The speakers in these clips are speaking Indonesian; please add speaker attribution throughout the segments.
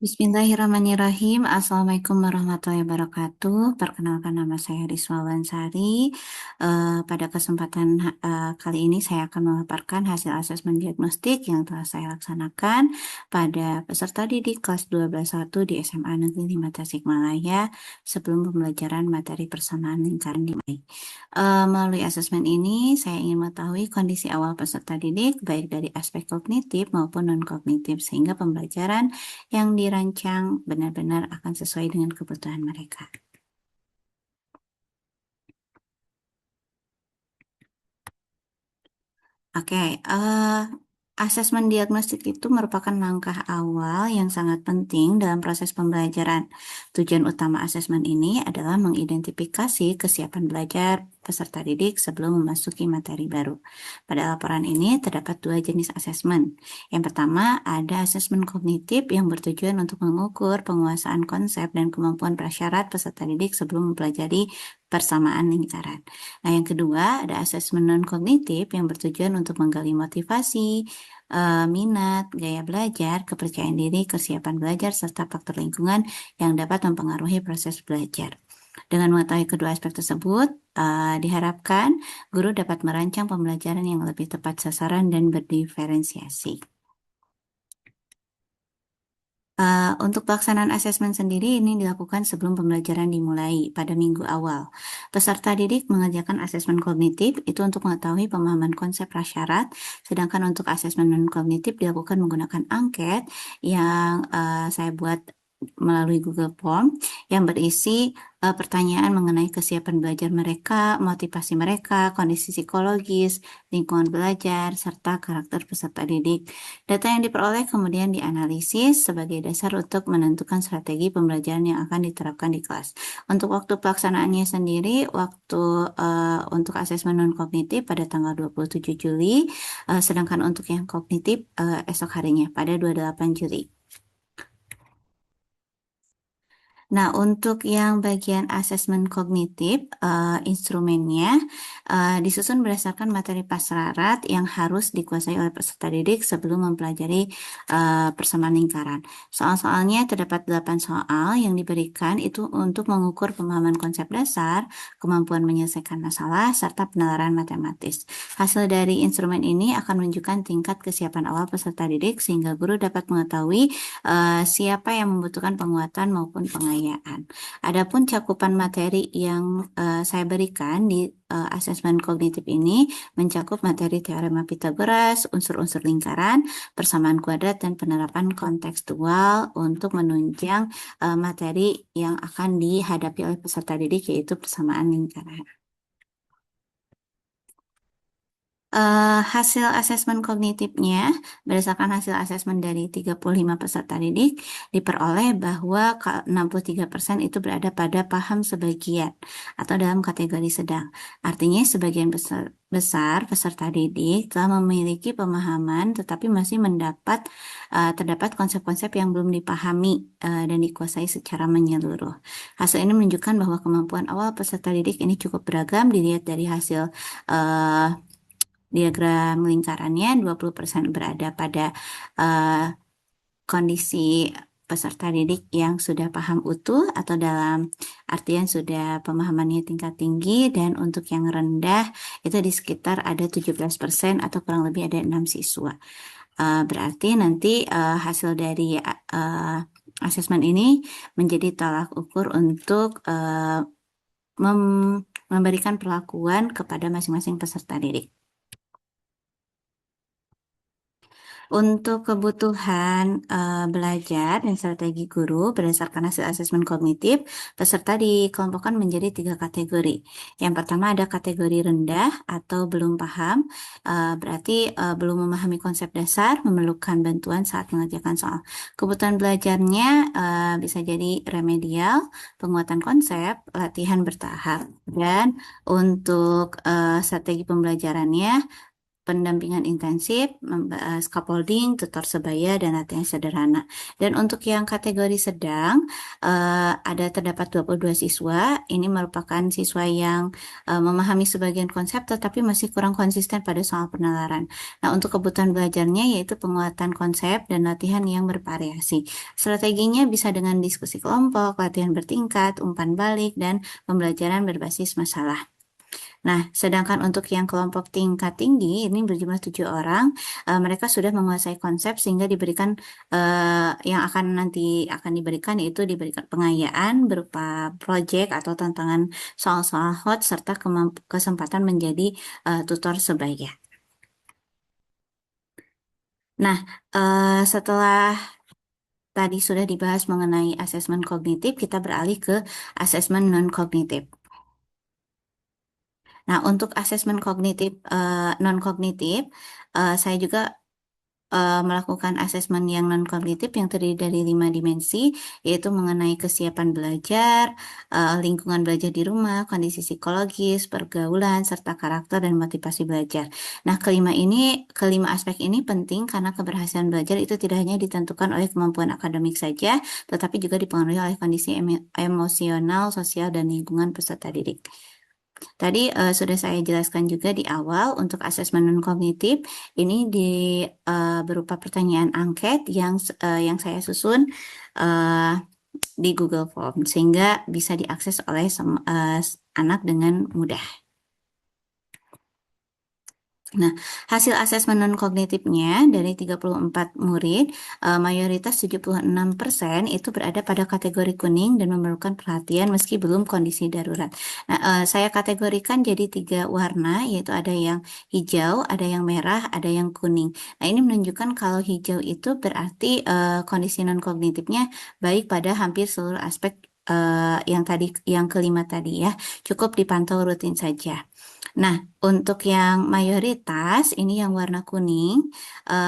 Speaker 1: Bismillahirrahmanirrahim. Assalamualaikum warahmatullahi wabarakatuh. Perkenalkan nama saya Rizwa Wansari. Pada kesempatan kali ini saya akan memaparkan hasil asesmen diagnostik yang telah saya laksanakan pada peserta didik kelas 12 di SMA Negeri 5 Tasikmalaya sebelum pembelajaran materi persamaan lingkaran dimulai. Melalui asesmen ini, saya ingin mengetahui kondisi awal peserta didik baik dari aspek kognitif maupun non-kognitif sehingga pembelajaran yang dirancang benar-benar akan sesuai dengan kebutuhan mereka. Oke, asesmen diagnostik itu merupakan langkah awal yang sangat penting dalam proses pembelajaran. Tujuan utama asesmen ini adalah mengidentifikasi kesiapan belajar peserta didik sebelum memasuki materi baru. Pada laporan ini terdapat dua jenis asesmen. Yang pertama, ada asesmen kognitif yang bertujuan untuk mengukur penguasaan konsep dan kemampuan prasyarat peserta didik sebelum mempelajari persamaan lingkaran. Nah, yang kedua ada asesmen non-kognitif yang bertujuan untuk menggali motivasi, minat, gaya belajar, kepercayaan diri, kesiapan belajar, serta faktor lingkungan yang dapat mempengaruhi proses belajar. Dengan mengetahui kedua aspek tersebut, diharapkan guru dapat merancang pembelajaran yang lebih tepat sasaran dan berdiferensiasi. Untuk pelaksanaan asesmen sendiri ini dilakukan sebelum pembelajaran dimulai pada minggu awal. Peserta didik mengerjakan asesmen kognitif itu untuk mengetahui pemahaman konsep prasyarat, sedangkan untuk asesmen non-kognitif dilakukan menggunakan angket yang saya buat melalui Google Form yang berisi pertanyaan mengenai kesiapan belajar mereka, motivasi mereka, kondisi psikologis, lingkungan belajar, serta karakter peserta didik. Data yang diperoleh kemudian dianalisis sebagai dasar untuk menentukan strategi pembelajaran yang akan diterapkan di kelas. Untuk waktu pelaksanaannya sendiri, waktu untuk asesmen non-kognitif pada tanggal 27 Juli, sedangkan untuk yang kognitif esok harinya pada 28 Juli. Nah, untuk yang bagian asesmen kognitif, instrumennya disusun berdasarkan materi prasyarat yang harus dikuasai oleh peserta didik sebelum mempelajari persamaan lingkaran. Soal-soalnya terdapat 8 soal yang diberikan itu untuk mengukur pemahaman konsep dasar, kemampuan menyelesaikan masalah, serta penalaran matematis. Hasil dari instrumen ini akan menunjukkan tingkat kesiapan awal peserta didik sehingga guru dapat mengetahui siapa yang membutuhkan penguatan maupun pengayaan. Adapun cakupan materi yang saya berikan di asesmen kognitif ini mencakup materi teorema Pythagoras, unsur-unsur lingkaran, persamaan kuadrat, dan penerapan kontekstual untuk menunjang materi yang akan dihadapi oleh peserta didik yaitu persamaan lingkaran. Hasil asesmen kognitifnya berdasarkan hasil asesmen dari 35 peserta didik diperoleh bahwa 63% itu berada pada paham sebagian atau dalam kategori sedang. Artinya sebagian besar peserta didik telah memiliki pemahaman tetapi masih terdapat konsep-konsep yang belum dipahami dan dikuasai secara menyeluruh. Hasil ini menunjukkan bahwa kemampuan awal peserta didik ini cukup beragam dilihat dari hasil diagram lingkarannya. 20% berada pada kondisi peserta didik yang sudah paham utuh atau dalam artian sudah pemahamannya tingkat tinggi, dan untuk yang rendah itu di sekitar ada 17% atau kurang lebih ada 6 siswa. Berarti nanti hasil dari asesmen ini menjadi tolak ukur untuk memberikan perlakuan kepada masing-masing peserta didik. Untuk kebutuhan belajar dan strategi guru berdasarkan hasil asesmen kognitif, peserta dikelompokkan menjadi 3 kategori. Yang pertama ada kategori rendah atau belum paham, berarti belum memahami konsep dasar, memerlukan bantuan saat mengerjakan soal. Kebutuhan belajarnya bisa jadi remedial, penguatan konsep, latihan bertahap, dan untuk strategi pembelajarannya pendampingan intensif, scaffolding, tutor sebaya, dan latihan sederhana. Dan untuk yang kategori sedang, ada terdapat 22 siswa. Ini merupakan siswa yang memahami sebagian konsep tetapi masih kurang konsisten pada soal penalaran. Nah, untuk kebutuhan belajarnya yaitu penguatan konsep dan latihan yang bervariasi. Strateginya bisa dengan diskusi kelompok, latihan bertingkat, umpan balik, dan pembelajaran berbasis masalah. Nah, sedangkan untuk yang kelompok tingkat tinggi ini berjumlah 7 orang, mereka sudah menguasai konsep sehingga diberikan yang akan diberikan yaitu diberikan pengayaan berupa proyek atau tantangan soal-soal hot serta kesempatan menjadi tutor sebaya. Nah, setelah tadi sudah dibahas mengenai asesmen kognitif, kita beralih ke asesmen non-kognitif. Nah, untuk asesmen kognitif non-kognitif, saya juga melakukan asesmen yang non-kognitif yang terdiri dari 5 dimensi, yaitu mengenai kesiapan belajar, lingkungan belajar di rumah, kondisi psikologis, pergaulan, serta karakter dan motivasi belajar. Nah, kelima aspek ini penting karena keberhasilan belajar itu tidak hanya ditentukan oleh kemampuan akademik saja, tetapi juga dipengaruhi oleh kondisi emosional, sosial, dan lingkungan peserta didik. Tadi sudah saya jelaskan juga di awal untuk asesmen non kognitif ini berupa pertanyaan angket yang saya susun eh, di Google Form sehingga bisa diakses oleh anak dengan mudah. Nah, hasil asesmen non-kognitifnya dari 34 murid, mayoritas 76% itu berada pada kategori kuning dan memerlukan perhatian meski belum kondisi darurat. Nah, saya kategorikan jadi 3 warna, yaitu ada yang hijau, ada yang merah, ada yang kuning. Nah, ini menunjukkan kalau hijau itu berarti kondisi non-kognitifnya baik pada hampir seluruh aspek yang kelima tadi ya, cukup dipantau rutin saja. Nah, untuk yang mayoritas, ini yang warna kuning,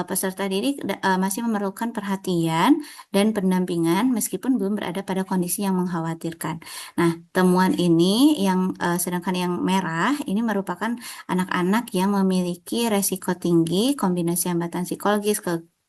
Speaker 1: peserta didik masih memerlukan perhatian dan pendampingan meskipun belum berada pada kondisi yang mengkhawatirkan. Nah, temuan ini sedangkan yang merah ini merupakan anak-anak yang memiliki resiko tinggi kombinasi hambatan psikologis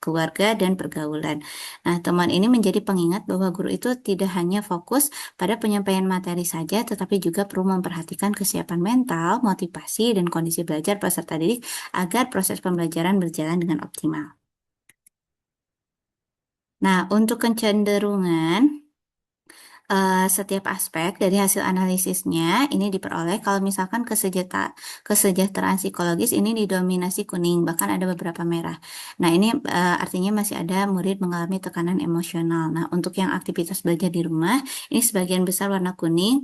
Speaker 1: keluarga dan pergaulan. Nah, temuan ini menjadi pengingat bahwa guru itu tidak hanya fokus pada penyampaian materi saja, tetapi juga perlu memperhatikan kesiapan mental, motivasi, dan kondisi belajar peserta didik agar proses pembelajaran berjalan dengan optimal. Nah, untuk kecenderungan setiap aspek dari hasil analisisnya ini diperoleh kalau misalkan kesejahteraan psikologis ini didominasi kuning, bahkan ada beberapa merah. Nah, ini artinya masih ada murid mengalami tekanan emosional. Nah, untuk yang aktivitas belajar di rumah, ini sebagian besar warna kuning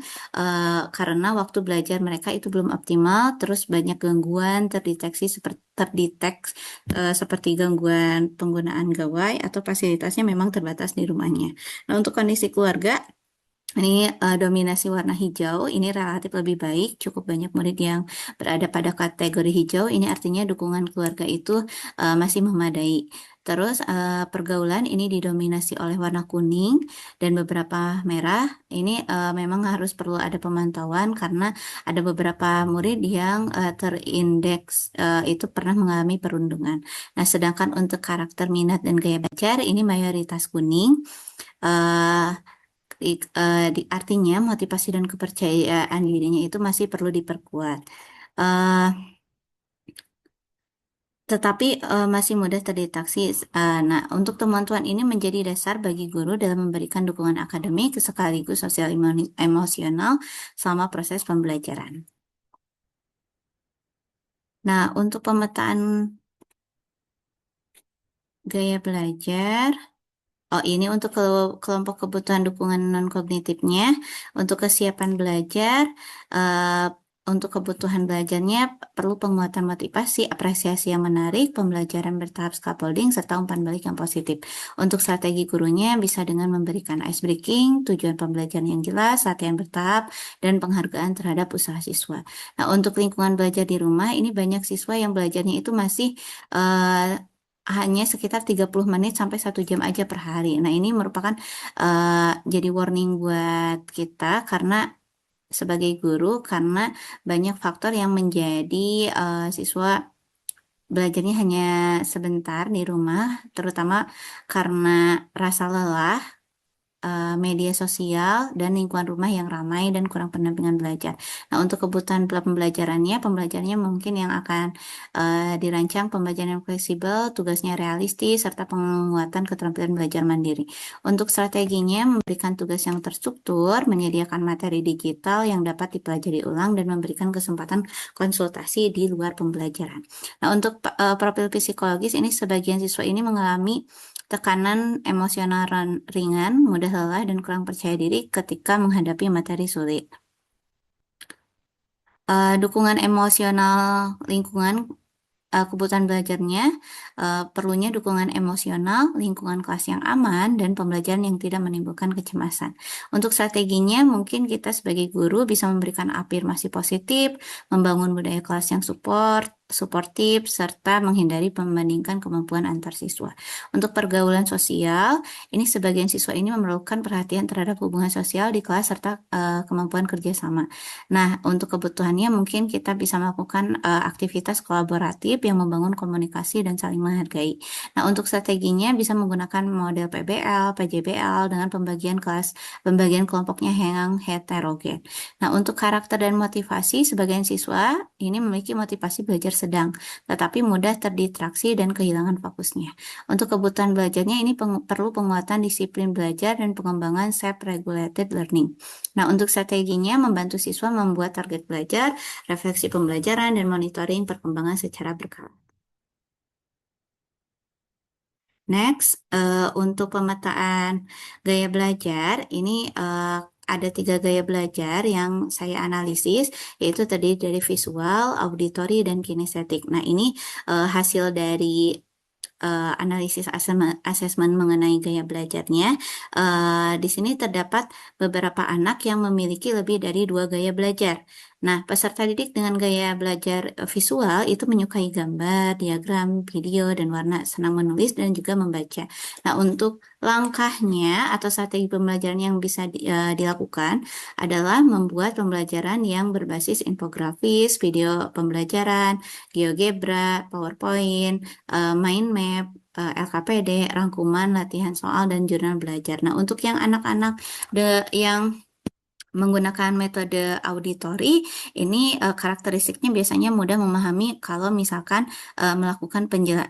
Speaker 1: karena waktu belajar mereka itu belum optimal, terus banyak gangguan seperti gangguan penggunaan gawai atau fasilitasnya memang terbatas di rumahnya. Nah, untuk kondisi keluarga, ini dominasi warna hijau, ini relatif lebih baik, cukup banyak murid yang berada pada kategori hijau, ini artinya dukungan keluarga itu masih memadai. Terus pergaulan ini didominasi oleh warna kuning dan beberapa merah, ini memang harus perlu ada pemantauan karena ada beberapa murid yang terindeks itu pernah mengalami perundungan. Nah, sedangkan untuk karakter minat dan gaya belajar, ini mayoritas kuning. eh Artinya motivasi dan kepercayaan dirinya itu masih perlu diperkuat. Eh, tetapi masih mudah terdeteksi. Nah, untuk temuan-temuan ini menjadi dasar bagi guru dalam memberikan dukungan akademik sekaligus sosial emosional selama proses pembelajaran. Nah, untuk pemetaan gaya belajar. Oh, ini untuk kelompok kebutuhan dukungan non-kognitifnya, untuk kesiapan belajar, eh, untuk kebutuhan belajarnya perlu penguatan motivasi, apresiasi yang menarik, pembelajaran bertahap scaffolding, serta umpan balik yang positif. Untuk strategi gurunya bisa dengan memberikan ice breaking, tujuan pembelajaran yang jelas, latihan bertahap, dan penghargaan terhadap usaha siswa. Nah, untuk lingkungan belajar di rumah, ini banyak siswa yang belajarnya itu masih hanya sekitar 30 menit sampai 1 jam aja per hari. Nah, ini merupakan jadi warning buat kita karena sebagai guru karena banyak faktor yang menjadi siswa belajarnya hanya sebentar di rumah, terutama karena rasa lelah, media sosial, dan lingkungan rumah yang ramai dan kurang pendampingan belajar. Nah, untuk kebutuhan pembelajarannya mungkin yang akan dirancang pembelajaran yang fleksibel, tugasnya realistis, serta penguatan keterampilan belajar mandiri. Untuk strateginya, memberikan tugas yang terstruktur, menyediakan materi digital yang dapat dipelajari ulang, dan memberikan kesempatan konsultasi di luar pembelajaran. Nah, untuk profil psikologis ini, sebagian siswa ini mengalami tekanan emosional ringan, mudah lelah, dan kurang percaya diri ketika menghadapi materi sulit. Dukungan emosional lingkungan, kebutuhan belajarnya, perlunya dukungan emosional, lingkungan kelas yang aman, dan pembelajaran yang tidak menimbulkan kecemasan. Untuk strateginya, mungkin kita sebagai guru bisa memberikan afirmasi positif, membangun budaya kelas yang suportif, serta menghindari membandingkan kemampuan antar siswa. Untuk pergaulan sosial, ini sebagian siswa ini memerlukan perhatian terhadap hubungan sosial di kelas serta kemampuan kerjasama. Nah, untuk kebutuhannya mungkin kita bisa melakukan aktivitas kolaboratif yang membangun komunikasi dan saling menghargai. Nah, untuk strateginya bisa menggunakan model PBL, PJBL dengan pembagian kelompoknya yang heterogen. Nah, untuk karakter dan motivasi, sebagian siswa ini memiliki motivasi belajar sedang, tetapi mudah terdistraksi dan kehilangan fokusnya. Untuk kebutuhan belajarnya ini perlu penguatan disiplin belajar dan pengembangan self-regulated learning. Nah, untuk strateginya membantu siswa membuat target belajar, refleksi pembelajaran, dan monitoring perkembangan secara berkala. Next, untuk pemetaan gaya belajar, ini ada 3 gaya belajar yang saya analisis, yaitu terdiri dari visual, auditori, dan kinestetik. Nah, ini hasil dari analisis asesmen mengenai gaya belajarnya. Di sini terdapat beberapa anak yang memiliki lebih dari 2 gaya belajar. Nah, peserta didik dengan gaya belajar visual itu menyukai gambar, diagram, video, dan warna, senang menulis, dan juga membaca. Nah, untuk langkahnya atau strategi pembelajaran yang bisa dilakukan adalah membuat pembelajaran yang berbasis infografis, video pembelajaran, GeoGebra, PowerPoint, mind map, LKPD, rangkuman latihan soal, dan jurnal belajar. Nah, untuk yang anak-anak yang menggunakan metode auditori, ini karakteristiknya biasanya mudah memahami kalau misalkan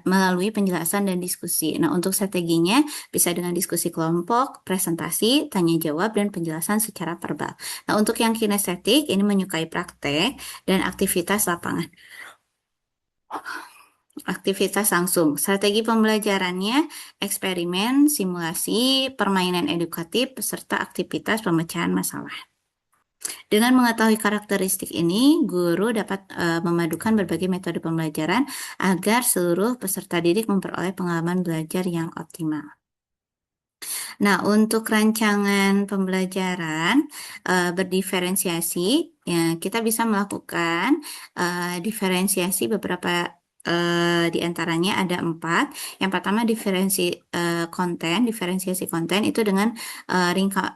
Speaker 1: melalui penjelasan dan diskusi. Nah, untuk strateginya bisa dengan diskusi kelompok, presentasi, tanya jawab, dan penjelasan secara verbal. Nah, untuk yang kinestetik ini menyukai praktek dan aktivitas lapangan. Aktivitas langsung. Strategi pembelajarannya, eksperimen, simulasi, permainan edukatif, serta aktivitas pemecahan masalah. Dengan mengetahui karakteristik ini, guru dapat memadukan berbagai metode pembelajaran agar seluruh peserta didik memperoleh pengalaman belajar yang optimal. Nah, untuk rancangan pembelajaran berdiferensiasi, ya, kita bisa melakukan diferensiasi beberapa di antaranya ada 4. Yang pertama diferensiasi konten itu dengan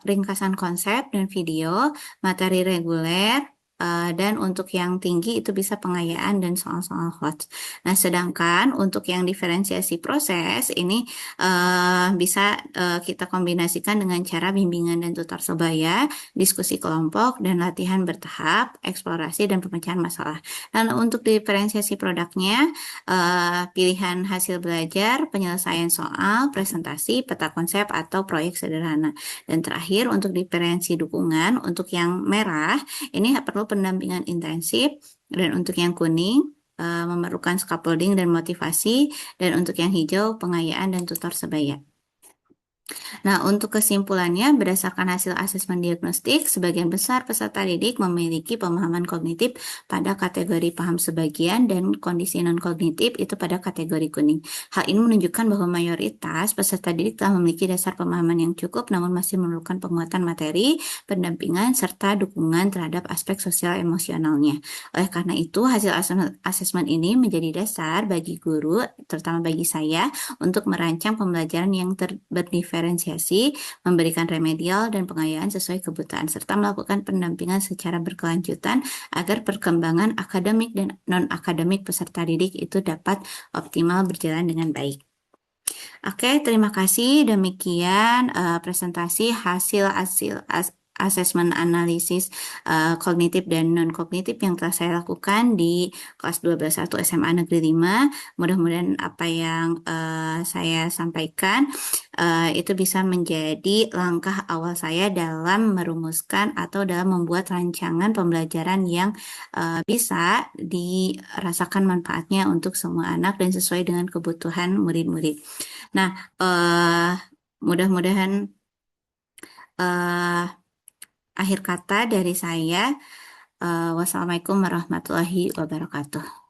Speaker 1: ringkasan konsep dan video, materi reguler, dan untuk yang tinggi itu bisa pengayaan dan soal-soal hot. Nah, sedangkan untuk yang diferensiasi proses ini bisa kita kombinasikan dengan cara bimbingan dan tutor sebaya, diskusi kelompok, dan latihan bertahap, eksplorasi, dan pemecahan masalah. Dan untuk diferensiasi produknya, pilihan hasil belajar, penyelesaian soal, presentasi, peta konsep, atau proyek sederhana. Dan terakhir, untuk diferensi dukungan, untuk yang merah, ini perlu pendampingan intensif, dan untuk yang kuning, memerlukan scaffolding dan motivasi, dan untuk yang hijau, pengayaan dan tutor sebaya. Nah, untuk kesimpulannya, berdasarkan hasil asesmen diagnostik, sebagian besar peserta didik memiliki pemahaman kognitif pada kategori paham sebagian dan kondisi non-kognitif itu pada kategori kuning. Hal ini menunjukkan bahwa mayoritas peserta didik telah memiliki dasar pemahaman yang cukup, namun masih memerlukan penguatan materi, pendampingan, serta dukungan terhadap aspek sosial emosionalnya. Oleh karena itu, hasil asesmen ini menjadi dasar bagi guru, terutama bagi saya, untuk merancang pembelajaran yang berdiferensiasi diferensiasi, memberikan remedial dan pengayaan sesuai kebutuhan, serta melakukan pendampingan secara berkelanjutan agar perkembangan akademik dan non-akademik peserta didik itu dapat optimal berjalan dengan baik. Oke, terima kasih. Demikian presentasi hasil asesmen analisis kognitif dan non-kognitif yang telah saya lakukan di kelas 12 SMA Negeri 5. Mudah-mudahan apa yang saya sampaikan itu bisa menjadi langkah awal saya dalam merumuskan atau dalam membuat rancangan pembelajaran yang bisa dirasakan manfaatnya untuk semua anak dan sesuai dengan kebutuhan murid-murid. Nah, mudah-mudahan eh, akhir kata dari saya, wassalamualaikum warahmatullahi wabarakatuh.